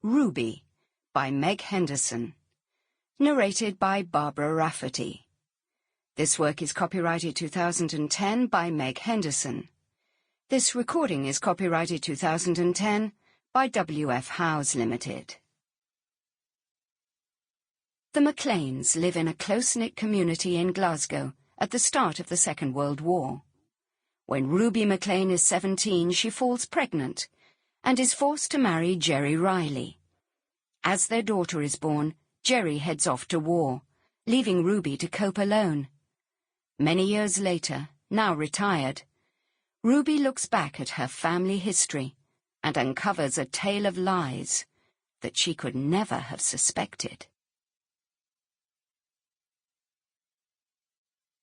Ruby by Meg Henderson. Narrated by Barbara Rafferty. This work is copyrighted 2010 by Meg Henderson. This recording is copyrighted 2010 by W.F. Howes Limited. The MacLeans live in a close-knit community in Glasgow at the start of the Second World War. When Ruby MacLean is 17, she falls pregnant and is forced to marry Gerry Reilly. As their daughter is born, Gerry heads off to war, leaving Ruby to cope alone. Many years later, now retired, Ruby looks back at her family history and uncovers a tale of lies that she could never have suspected.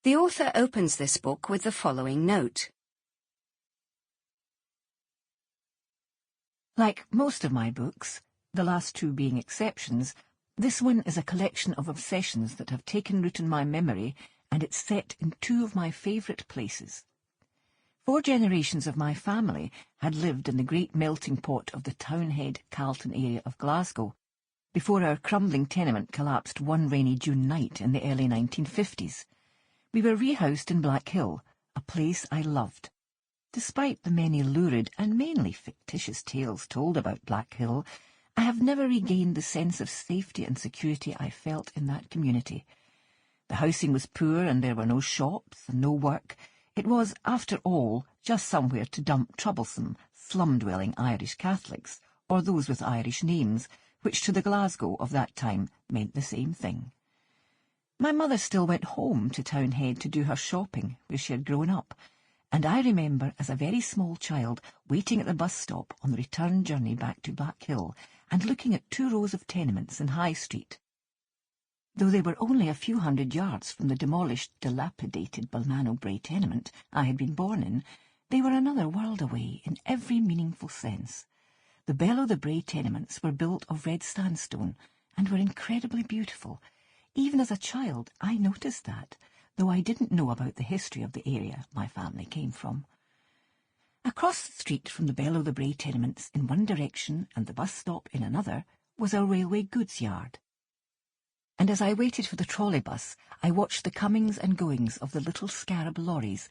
The author opens this book with the following note. Like most of my books, the last two being exceptions, this one is a collection of obsessions that have taken root in my memory, and it's set in two of my favourite places. 4 generations of my family had lived in the great melting pot of the Townhead, Carlton area of Glasgow, before our crumbling tenement collapsed one rainy June night in the early 1950s. We were rehoused in Blackhill, a place I loved. Despite the many lurid and mainly fictitious tales told about Blackhill, I have never regained the sense of safety and security I felt in that community. The housing was poor and there were no shops and no work. It was, after all, just somewhere to dump troublesome, slum-dwelling Irish Catholics, or those with Irish names, which to the Glasgow of that time meant the same thing. My mother still went home to Townhead to do her shopping, where she had grown up, and I remember as a very small child waiting at the bus stop on the return journey back to Blackhill and looking at 2 rows of tenements in High Street. Though they were only a few hundred yards from the demolished, dilapidated Balnano Bray tenement I had been born in, they were another world away in every meaningful sense. The Bellow the Bray tenements were built of red sandstone and were incredibly beautiful. Even as a child, I noticed that, though I didn't know about the history of the area my family came from. Across the street from the Bellow the Bray tenements in one direction and the bus stop in another was a railway goods yard. And as I waited for the trolley bus, I watched the comings and goings of the little scarab lorries,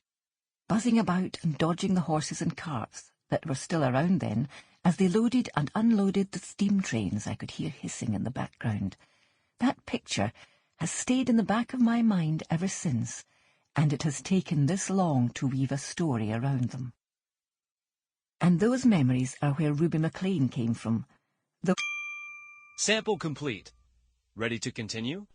buzzing about and dodging the horses and carts that were still around then, as they loaded and unloaded the steam trains I could hear hissing in the background. That picture has stayed in the back of my mind ever since, and it has taken this long to weave a story around them. And those memories are where Ruby MacLean came from. Sample complete. Ready to continue?